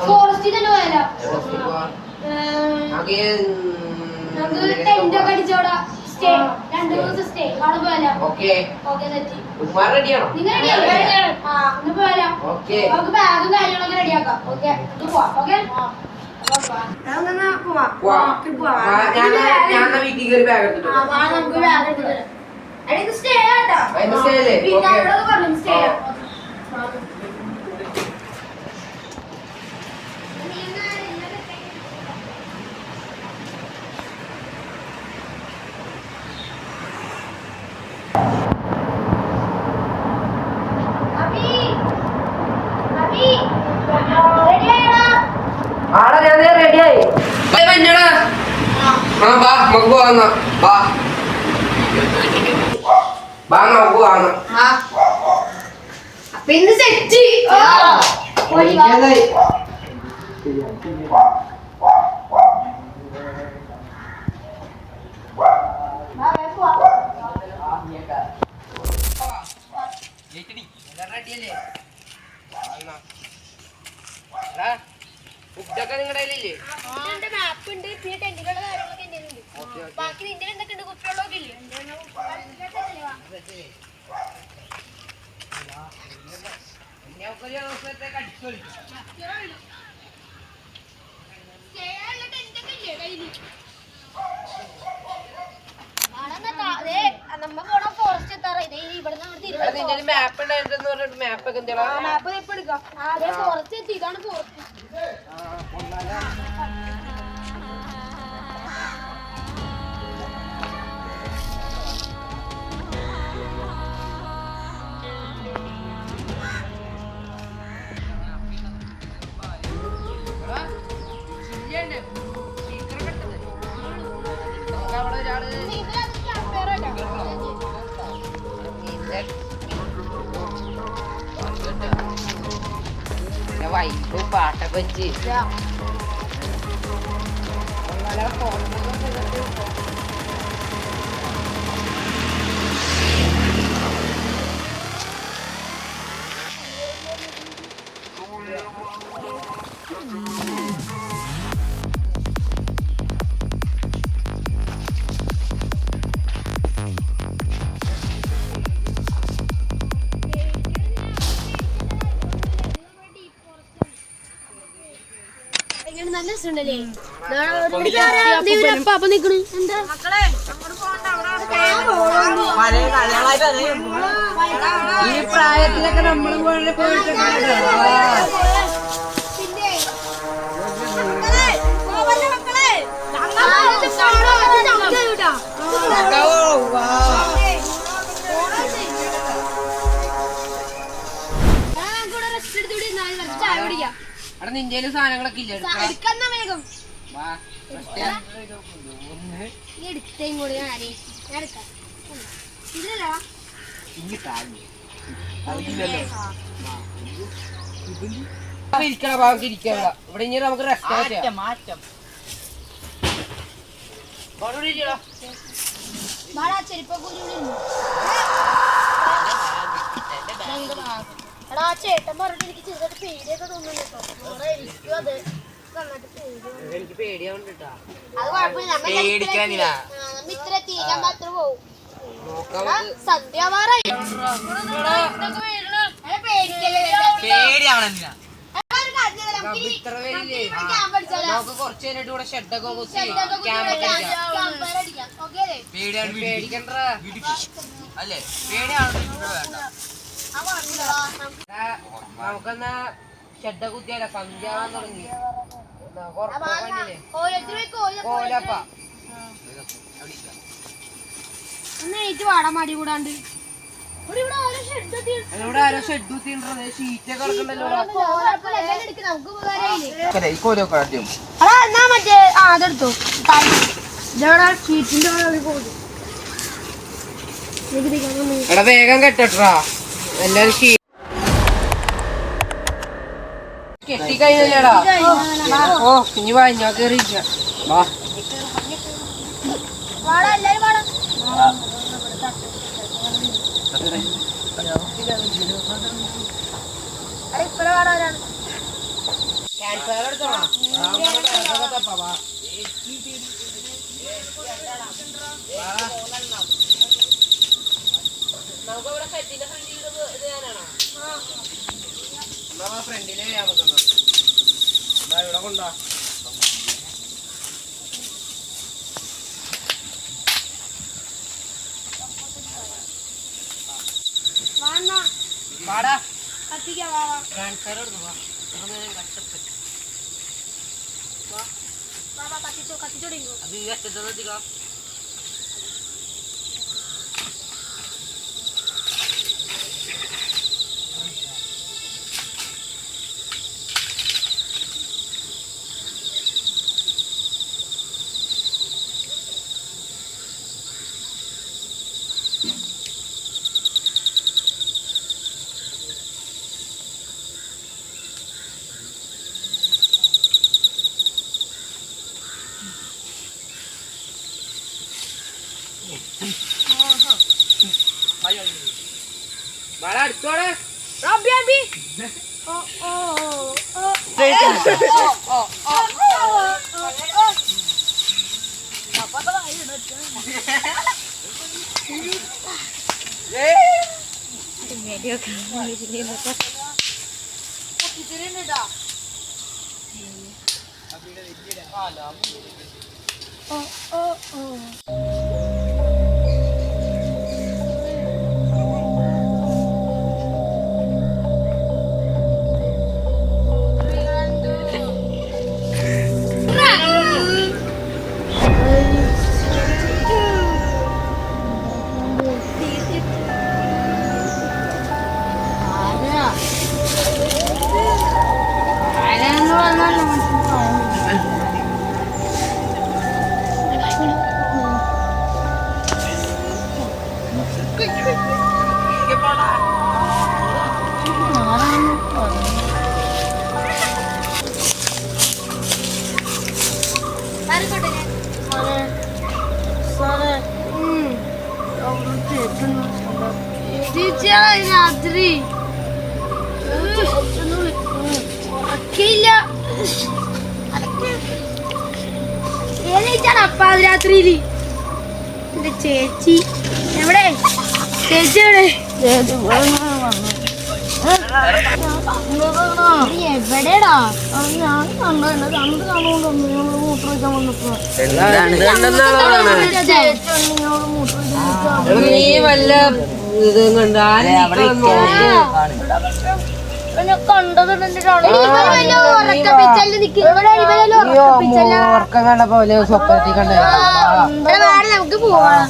ഫോറസ്റ്റിൽ തന്നെ പോയാലോ? ടെന്റ് ഒക്കെ അടിച്ചോടാ സ്റ്റേ 2 ദിവസം സ്റ്റേ അവിടെ പോയാലോ? Okay set. നിങ്ങൾ റെഡിയാണ്? ഒന്ന് പോയാലോ? നമുക്ക് ബാഗും കാര്യങ്ങളൊക്കെ റെഡിയാക്കാം. ഓക്കെ പോവാം. ഓക്കെ സ്റ്റേ റെഡിയായി പിന്നെ സെറ്റ് ഫുഡൊക്കെ നിങ്ങളുടെ കയ്യിലില്ലേ? മാപ്പ് ഉണ്ട്, പിന്നെ ടെന്റുകളുടെ കാര്യങ്ങളൊക്കെ എന്റെ ഉണ്ട്. ബാക്കി നിന്റെ എന്തൊക്കെ ഉണ്ട്? കുപ്പിവെള്ളമൊക്കെ ഇല്ലേ? നമ്മ പോണ ഫോറസ്റ്റ് എത്താറ ഇവിടെ മാപ്പ് ഉണ്ടായിരുന്നു പറഞ്ഞിട്ട് മാപ്പൊക്കെ എന്താ മാപ്പ് ഇപ്പൊ എടുക്കാം. ഫോറസ്റ്റ് എത്തി, ഇതാണ് ഫോറസ്റ്റ്. വൈബ് പാട്ടൊക്കെ വെച്ച് നല്ല രസമുണ്ടല്ലേ? അപ്പൊ നിക്കണു എന്താ ഈ പ്രായത്തിലൊക്കെ നമ്മൾ പോയിട്ട് അവിടെ നിന്റെ സാധനങ്ങളൊക്കെ ഇല്ല വേഗം എടുത്തേം കൂടി എടുക്കാം. ഇതിലല്ലോ ഇരിക്കണ ഭാഗത്ത് ഇരിക്കണ്ട. ഇവിടെ ഇനി നമുക്ക് റെസ്റ്റ് മാറ്റം എടാ ചേട്ടൻ പറഞ്ഞിട്ട് എനിക്ക് ചെറുതായിട്ട് പേടിയൊക്കെ തോന്നുന്നു കേട്ടോ. എനിക്കും അത് നന്നായിട്ട് എനിക്ക് പേടിയാവുണ്ട്. അത് കുഴപ്പമില്ല, നമ്മ ഇത്ര എത്തിക്കാൻ മാത്രം പോവും. സന്ധ്യ നമുക്കെന്നാ ഷെഡ കുത്തിയാല സന്ധ്യാവാൻ തുടങ്ങി. കോലപ്പ വാടാ മടി കൂടാണ്ട് ഇവിടെ ആരോ ഷെഡ് കുത്തിണ്ടോ ഷീറ്റൊക്കെ കിടക്കണ്ടല്ലോ. മറ്റേ അതെടുത്തു ഷീറ്റിന്റെ എടാ വേഗം കെട്ടട്ടാ എല്ലാരും കെട്ടിക്കഴിഞ്ഞല്ലേടാ. ഓ ഇനി വാ കേറിയിരിക്ക. ഫ്രണ്ടിലെ ഇവിടെ കൊണ്ടോ വാടാ കത്തിക്കാം വാ ട്രാൻസ്ഫർ എടുത്തു വാ കഷ്ടപ്പെട്ട് കത്തിച്ചോടിങ്ങോ അത് ഈ അറ്റത്തെത്തിക്കാം വാടാ അടുത്തോടെ രാത്രി പാതിരാത്രിയില് എന്റെ ചേച്ചി എവിടെ ചേച്ചി എവിടെ എവിടെടാ ഞാൻ കണ്ടു കണ്ട് കാണുകൊണ്ടൊന്നു ഞങ്ങള് മൂത്രമൊഴിക്കാൻ വന്നപ്പോ നീ വല്ല ഇതും കണ്ട ഉറക്കം കണ്ട പോലെ സ്വപ്നത്തിൽ കണ്ട നമുക്ക് പോവാം